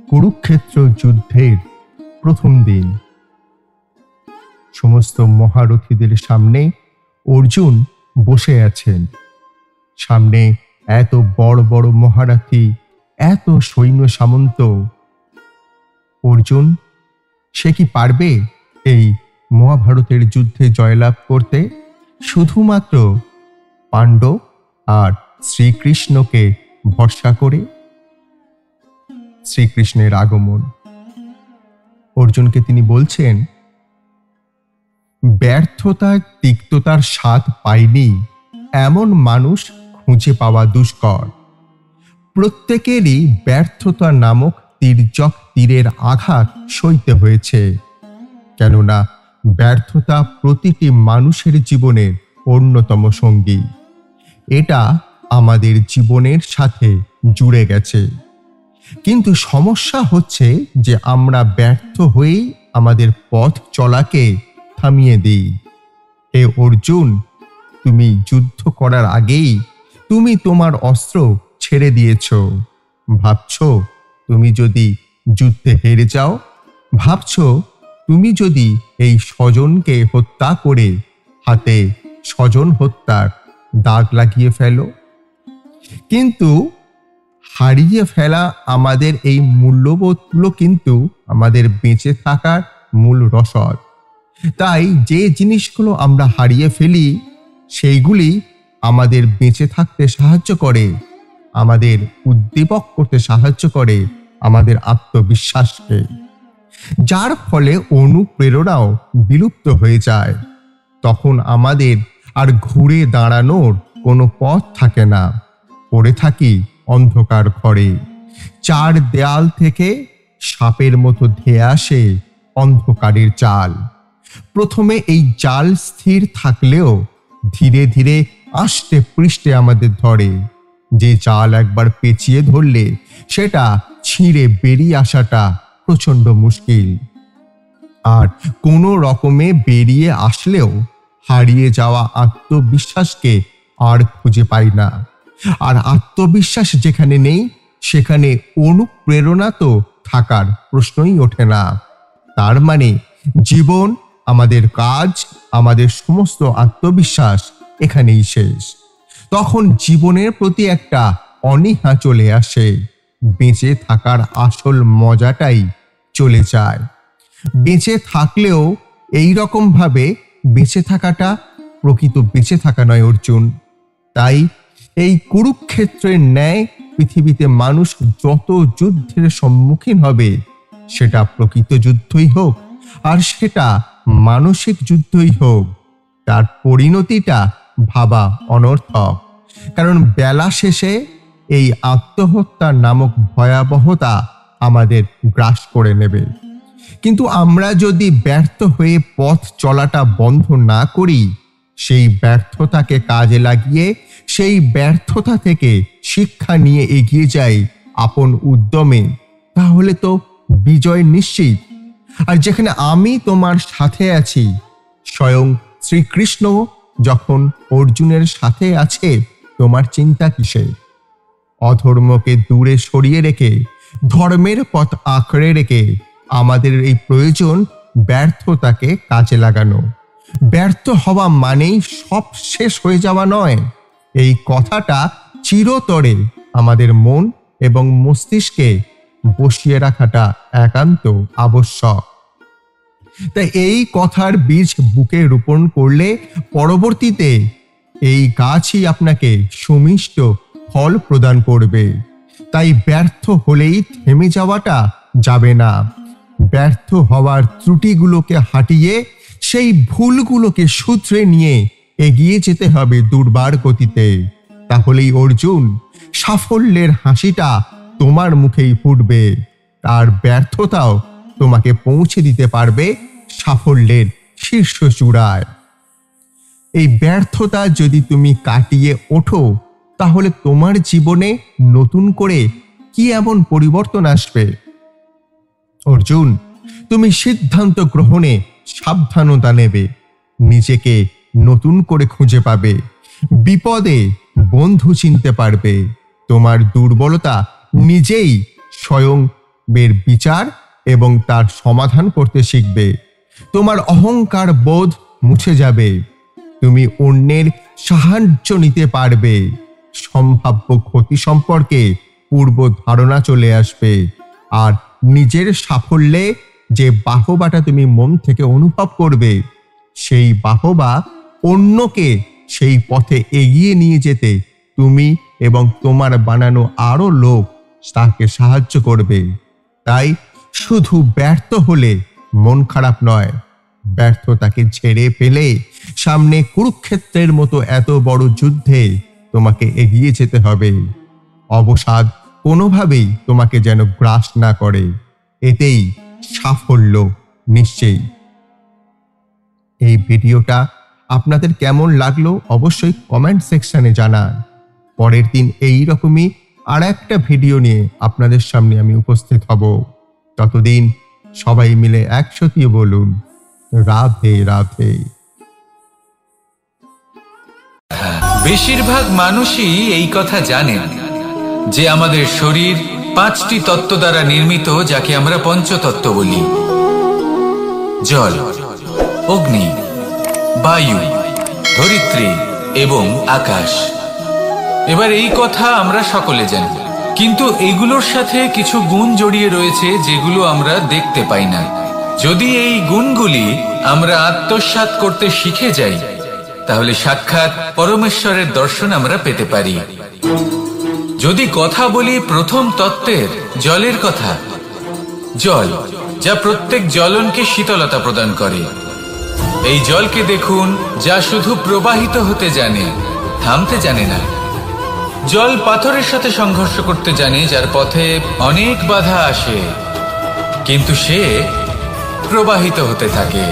কুরুক্ষেত্র যুদ্ধের প্রথম দিন। সমস্ত মহারথীদের সামনে অর্জুন বসে আছেন। সামনে এত বড় বড় মহারথী, এত সৈন্য সামন্ত। অর্জুন সে কি পারবে এই মহাভারতের যুদ্ধে জয়লাভ করতে? শুধুমাত্র পাণ্ডব আর শ্রীকৃষ্ণকে ভরসা করে। শ্রীকৃষ্ণের আগমন। অর্জুনকে তিনি বলছেন, ব্যর্থতার তিক্ততার স্বাদ পায়নি এমন মানুষ খুঁজে পাওয়া দুষ্কর। প্রত্যেকেরই ব্যর্থতা নামক তির্যক তীরের আঘাত সইতে হয়েছে, কেননা ব্যর্থতা প্রতিটি মানুষের জীবনের অন্যতম সঙ্গী। এটা আমাদের জীবনের সাথে জুড়ে গেছে। কিন্তু সমস্যা হচ্ছে যে আমরা ব্যর্থ হয়েই আমাদের পথ চলাকে থামিয়ে দিই। হে অর্জুন, তুমি যুদ্ধ করার আগেই তুমি তোমার অস্ত্র ছেড়ে দিয়েছ। ভাবছ তুমি যদি যুদ্ধে হেরে যাও, ভাবছ তুমি যদি এই স্বজনকে হত্যা করে হাতে স্বজন হত্যার দাগ লাগিয়ে ফেলো। কিন্তু হারিয়ে ফেলা আমাদের এই মূল্যবোধগুলো কিন্তু আমাদের বেঁচে থাকার মূল রসদ। তাই যে জিনিসগুলো আমরা হারিয়ে ফেলি সেইগুলি আমাদের বেঁচে থাকতে সাহায্য করে, আমাদের উদ্দীপক করতে সাহায্য করে আমাদের আত্মবিশ্বাসকে, যার ফলে অনুপ্রেরণাও বিলুপ্ত হয়ে যায়। তখন আমাদের আর ঘুরে দাঁড়ানোর কোনো পথ থাকে না। পড়ে থাকি অন্ধকার ঘরে। চার দেয়াল থেকে সাপের মতো ধেয়ে আসে অন্ধকারের জাল। প্রথমে এই জাল স্থির থাকলেও ধীরে ধীরে আষ্টে পৃষ্ঠে আমাদের ধরে। যে জাল একবার পেঁচিয়ে ধরলে সেটা ছিঁড়ে বেরিয়ে আসাটা প্রচন্ড মুশকিল। আর কোনো রকমে বেরিয়ে আসলেও হারিয়ে যাওয়া আত্মবিশ্বাসকে আর খুঁজে পাই না। আর আত্মবিশ্বাস যেখানে নেই সেখানে অনুপ্রেরণা তো থাকার প্রশ্নই ওঠে না। তার মানে জীবন, আমাদের কাজ, আমাদের সমস্ত আত্মবিশ্বাস এখানেই শেষ। তখন জীবনের প্রতি একটা অনীহা চলে আসে। বেঁচে থাকার আসল মজাটাই চলে যায়। বেঁচে থাকলেও এই রকম ভাবে বেঁচে থাকাটা প্রকৃত বেঁচে থাকা নয় অর্জুন। তাই এই কুরুক্ষেত্রের ন্যায় পৃথিবীতে মানুষ যত যুদ্ধের সম্মুখীন হবে, সেটা প্রকৃত যুদ্ধই হোক আর সেটা মানসিক যুদ্ধই হোক, তার পরিণতিটা ভাবা অনর্থক। কারণ বেলা শেষে এই আত্মহত্যা নামক ভয়াবহতা আমাদের গ্রাস করে নেবে। কিন্তু আমরা যদি ব্যর্থ হয়ে পথ চলাটা বন্ধ না করি, সেই ব্যর্থতাকে কাজে লাগিয়ে সেই ব্যর্থতা থেকে শিক্ষা নিয়ে এগিয়ে যাই আপন উদ্যমে, তাহলে তো বিজয় নিশ্চিত। আর যেখানে আমি তোমার সাথে আছি, স্বয়ং শ্রীকৃষ্ণ যখন অর্জুনের সাথে আছে, তোমার চিন্তা কিসে? অধর্মকে দূরে সরিয়ে রেখে ধর্মের পথ আঁকড়ে রেখে আমাদের এই প্রয়োজন ব্যর্থতাকে কাজে লাগানো। ব্যর্থ হওয়া মানেই সব শেষ হয়ে যাওয়া নয়। এই কথাটা চিরতরে আমাদের মন এবং মস্তিষ্কে বসিয়ে রাখাটা একান্ত আবশ্যক। তাই এই কথার বীজ বুকে রোপণ করলে পরবর্তীতে এই গাছই আপনাকে সুমিষ্ট ফল প্রদান করবে। তাই ব্যর্থ হলেই থেমে যাওয়াটা যাবে না। ব্যর্থ হওয়ার ত্রুটিগুলোকে হাঁটিয়ে সেই ভুলগুলোকে শুধরে নিয়ে এগিয়ে যেতে হবে দুর্বার গতিতে। তাহলেই অর্জুন, সাফল্যের হাসিটা তোমার মুখেই ফুটবে, আর ব্যর্থতাও তোমাকে পৌঁছে দিতে পারবে সাফল্যের শীর্ষ চূড়ায়। এই ব্যর্থতা যদি তুমি কাটিয়ে ওঠো, তাহলে তোমার জীবনে নতুন করে কি এমন পরিবর্তন আসবে? অর্জুন, তুমি সিদ্ধান্ত গ্রহণে সাবধানতা নেবে, নিজেকে নতুন করে খুঁজে পাবে, বিপদে বন্ধু চিনতে পারবে। তোমার দুর্বলতা নিজেই স্বয়ং বিচার এবং তার সমাধান করতে শিখবে। তোমার অহংকার বোধ মুছে যাবে। তুমি অন্যের সাহায্য নিতে পারবে। সম্ভাব্য ক্ষতি সম্পর্কে পূর্ব ধারণা চলে আসবে। আর নিজের সাফল্যে যে বাহবাটা তুমি মন থেকে অনুভব করবে, সেই বাহবা অন্যকে সেই পথে এগিয়ে নিয়ে যেতে তুমি এবং তোমার বানানো আরো লোক তাকে সাহায্য করবে। তাই শুধু ব্যর্থ হলে মন খারাপ নয়, ব্যর্থতাকে ঝেড়ে ফেলে সামনে কুরুক্ষেত্রের মতো এত বড় যুদ্ধে তোমাকে এগিয়ে যেতে হবে। অবসাদ কোনোভাবেই তোমাকে যেন গ্রাস না করে, এতেই সাফল্য নিশ্চয়ই। এই ভিডিওটা আপনাদের কেমন লাগলো অবশ্যই কমেন্ট সেকশনে জানান। পরের দিন এই রকমই আর একটা ভিডিও নিয়ে আপনাদের সামনে আমি উপস্থিত হব। ততদিন সবাই মিলে একসাথে বলুন রাধে রাধে। বেশিরভাগ মানুষই এই কথা জানেন যে আমাদের শরীর 5টি তত্ত্ব দ্বারা নির্মিত, যাকে আমরা পঞ্চতত্ত্ব বলি: জল, অগ্নি, বায়ু, ধরিত্রী এবং আকাশ। এবার এই কথা আমরা সকলে জানি, কিন্তু এগুলোর সাথে কিছু গুণ জড়িয়ে রয়েছে যেগুলো আমরা দেখতে পাই না। যদি এই গুণগুলি আমরা আত্মসাৎ করতে শিখে যাই, তাহলে সাক্ষাৎ পরমেশ্বরের দর্শন আমরা পেতে পারি। যদি কথা বলি প্রথম তত্ত্বের, জলের কথা, জল যা প্রত্যেক জ্বলনকে শীতলতা প্রদান করে। এই জলকে দেখুন, যা শুধু প্রবাহিত হতে জানে, থামতে জানে না। জল পাথরের সাথে সংঘর্ষ করতে জানে, যার পথে অনেক বাধা আসে, কিন্তু সে প্রবাহিত হতে থাকে।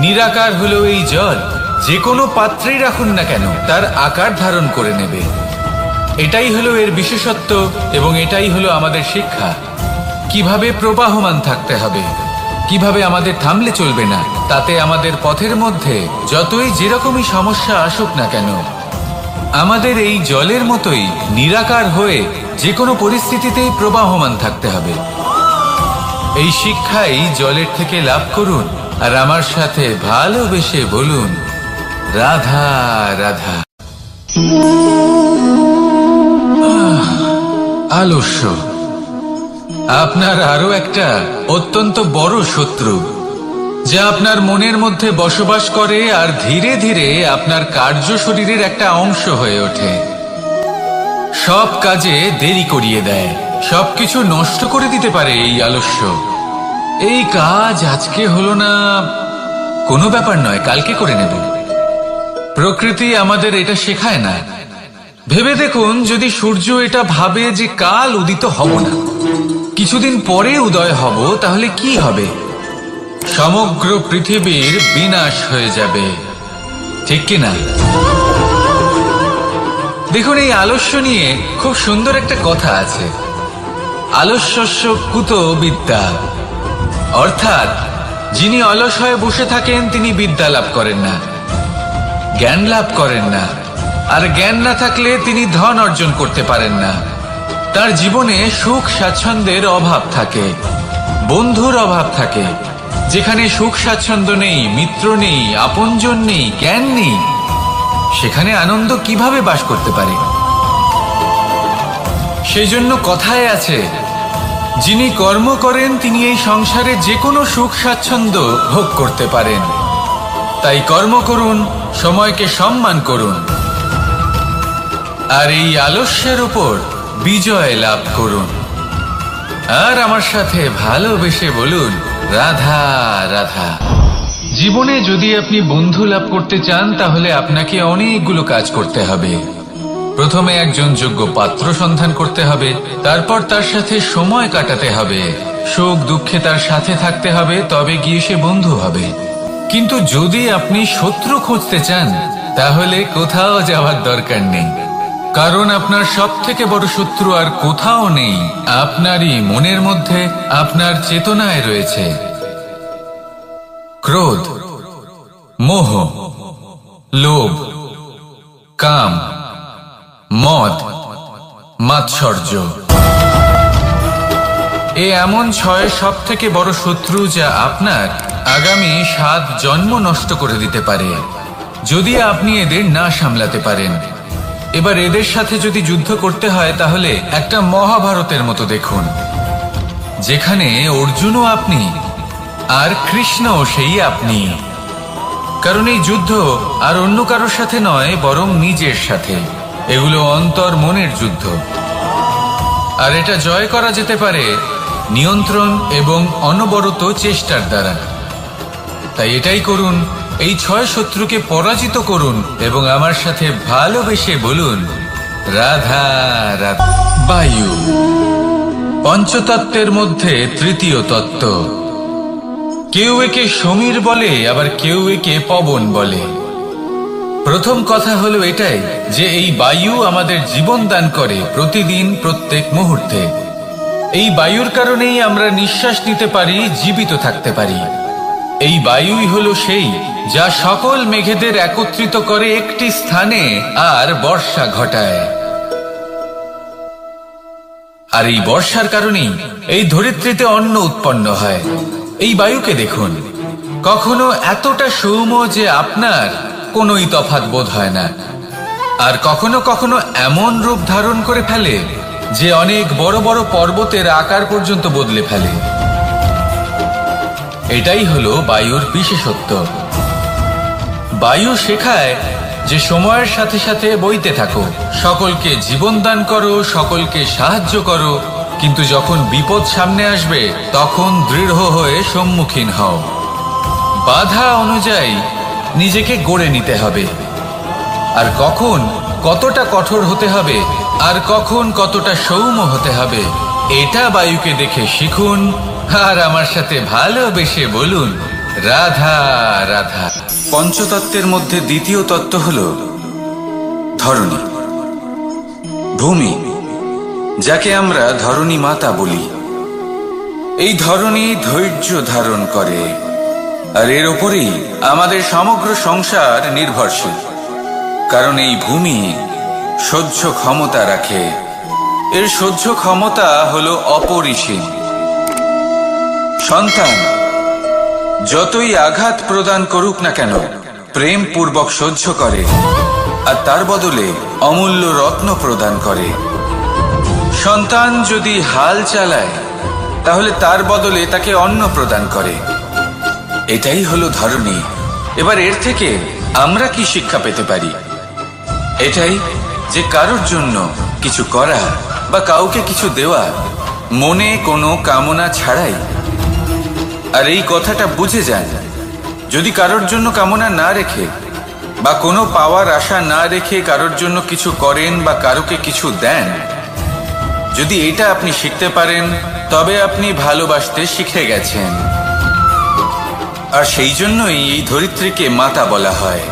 নিরাকার হলো এই জল, যে কোনো পাত্রেই রাখুন না কেন তার আকার ধারণ করে নেবে। এটাই হলো এর বিশেষত্ব এবং এটাই হলো আমাদের শিক্ষা। কিভাবে প্রবাহমান থাকতে হবে, কিভাবে আমাদের থামলে চলবে না, তাতে আমাদের পথের মধ্যে যতই যেরকমই সমস্যা আসুক না কেন, আমাদের এই জলের মতোই নিরাকার হয়ে যে কোনো পরিস্থিতিতেই প্রবাহমান থাকতে হবে। এই শিক্ষাই জলের থেকে লাভ করুন আর আমার সাথে ভালোবেসে বলুন রাধা রাধা। আলস্য আপনার আরো একটা অত্যন্ত বড় শত্রু, যা আপনার মনের মধ্যে বসবাস করে আর ধীরে ধীরে আপনার কার্য শরীরের একটা অংশ হয়ে ওঠে। সব কাজে দেরি করিয়ে দেয়, সবকিছু নষ্ট করে দিতে পারে এই আলস্য। এই কাজ আজকে হলো না, কোনো ব্যাপার নয়, কালকে করে নেব। প্রকৃতি আমাদের এটা শেখায় না। ভেবে দেখুন, যদি সূর্য এটা ভাবে যে কাল উদিত হব না, কিছুদিন পরে উদয় হব, তাহলে কি হবে? সমগ্র পৃথিবীর বিনাশ হয়ে যাবে, ঠিক কিনা? দেখুন, এই আলস্য নিয়ে খুব সুন্দর একটা কথা আছে, আলস্যস্য কুত বিদ্যা। অর্থাৎ যিনি অলস হয়ে বসে থাকেন তিনি বিদ্যা লাভ করেন না, জ্ঞান লাভ করেন না, আর জ্ঞান না থাকলে তিনি ধন অর্জন করতে পারেন না। তার জীবনে সুখ স্বাচ্ছন্দ্যের অভাব থাকে, বন্ধুর অভাব থাকে। যেখানে সুখ স্বাচ্ছন্দ্য নেই, মিত্র নেই, আপনজন নেই, জ্ঞান নেই, সেখানে আনন্দ কিভাবে বাস করতে পারে? সেই জন্য কথায় আছে, যিনি কর্ম করেন তিনি এই সংসারে যে কোনো সুখ স্বাচ্ছন্দ্য ভোগ করতে পারেন। তাই কর্ম করুন, সময়কে সম্মান করুন, আর এই আলস্যের উপর বিজয় লাভ করুন। আর আমার সাথে ভালোবেসে বলুন রাধা রাধা। জীবনে যদি আপনি বন্ধু লাভ করতে চান, তাহলে আপনাকে অনেকগুলো কাজ করতে হবে। প্রথমে একজন যোগ্য পাত্র সন্ধান করতে হবে, তারপর তার সাথে সময় কাটাতে হবে, সুখ দুঃখে তার সাথে থাকতে হবে, তবে গিয়ে সে বন্ধু হবে। কিন্তু যদি আপনি শত্রু খুঁজতে চান, তাহলে কোথাও যাওয়ার দরকার নেই, কারণ আপনার সব থেকে বড় শত্রু আর কোথাও নেই, আপনারই মনের মধ্যে, আপনার চেতনায় রয়েছে। ক্রোধ, মোহ, লোভ, কাম, মদ, মাৎসর্য। এ এমন 6 সব থেকে বড় শত্রু যা আপনার আগামী 7 জন্ম নষ্ট করে দিতে পারে যদি আপনি এদের না সামলাতে পারেন। এবার এদের সাথে যদি যুদ্ধ করতে হয় তাহলে একটা মহাভারতের মতো দেখুন, যেখানে অর্জুনও আপনি আর কৃষ্ণও সেই আপনি। কারণ এই যুদ্ধ আর অন্য কারোর সাথে নয়, বরং নিজের সাথে। এগুলো অন্তর মনের যুদ্ধ, আর এটা জয় করা যেতে পারে নিয়ন্ত্রণ এবং অনবরত চেষ্টার দ্বারা। তাই এটাই করুন, এই 6 শত্রুকে পরাজিত করুন এবং আমার সাথে ভালোবেসে বলুন, রাধা রাধা। বায়ু পঞ্চতত্ত্বের মধ্যে তৃতীয় তত্ত্ব। কেউ একে সমীর বলে, আবার কেউ একে পবন বলে। প্রথম কথা হলো এটাই যে এই বায়ু আমাদের জীবন দান করে প্রতিদিন, প্রত্যেক মুহূর্তে। এই বায়ুর কারণেই আমরা নিঃশ্বাস নিতে পারি, জীবিত থাকতে পারি। এই বায়ুই হলো সেই যা সকল মেঘেদের একত্রিত করে একটি স্থানে আর বর্ষা ঘটায়। আর এই বর্ষার কারণেই এই ধরিত্রীতে অন্ন উৎপন্ন হয়। এই বায়ুকে দেখুন, কখনো এতটা সৌম্য যে আপনার কোনোই তফাৎ বোধ হয় না, আর কখনো কখনো এমন রূপ ধারণ করে ফেলে যে অনেক বড় বড় পর্বতের আকার পর্যন্ত বদলে ফেলে। এটাই হলো বায়ুর বিশেষত্ব। বায়ু শেখায় যে সময়ের সাথে সাথে বইতে থাকো, সকলকে জীবন দান করো, সকলকে সাহায্য করো, কিন্তু যখন বিপদ সামনে আসবে তখন দৃঢ় হয়ে সম্মুখীন হও। বাধা অনুযায়ী নিজেকে গড়ে নিতে হবে, আর কখন কতটা কঠোর হতে হবে আর কখন কতটা সৌম্য হতে হবে এটা বায়ুকে দেখে শিখুন, আর আমার সাথে ভালোবেসে বলুন, রাধা রাধা। পঞ্চতত্ত্বের মধ্যে দ্বিতীয় তত্ত্ব হল ধরণী, ভূমি, যাকে আমরা ধরণী মাতা বলি। এই ধরণী ধৈর্য ধারণ করে, আর এর উপরেই আমাদের সমগ্র সংসার নির্ভরশীল। কারণ এই ভূমি সহ্য ক্ষমতা রাখে, এর সহ্য ক্ষমতা হলো অপরিসীম। সন্তান যতই আঘাত প্রদান করুক না কেন, প্রেম পূর্বক সহ্য করে, আর তার বদলে অমূল্য রত্ন প্রদান করে। সন্তান যদি হাল চালায় তাহলে তার বদলে তাকে অন্ন প্রদান করে। এটাই হলো ধরণী। এবার এর থেকে আমরা কি শিক্ষা পেতে পারি? এটাই যে কারোর জন্য কিছু করা বা কাউকে কিছু দেওয়া মনে কোনো কামনা ছাড়াই। আর এই কথাটা বুঝে যান, যদি কারোর জন্য কামনা না রেখে বা কোনো পাওয়ার আশা না রেখে কারোর জন্য কিছু করেন বা কারোকে কিছু দেন, যদি এটা আপনি শিখতে পারেন তবে আপনি ভালোবাসতে শিখে গেছেন। আর সেই জন্যই এই ধরিত্রীকে মাতা বলা হয়।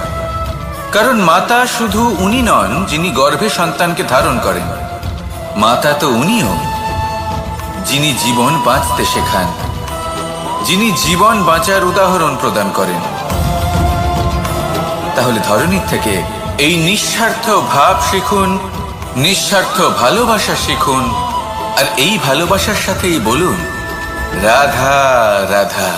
কারণ মাতা শুধু উনি নন যিনি গর্ভে সন্তানকে ধারণ করেন, মাতা তো উনিও যিনি জীবন বাঁচতে শেখান, যিনি জীবন বাঁচার উদাহরণ প্রদান করেন। তাহলে ধরণীর থেকে এই নিঃস্বার্থ ভাব শিখুন, নিঃস্বার্থ ভালোবাসা শিখুন, আর এই ভালোবাসার সাথেই বলুন, রাধা রাধা।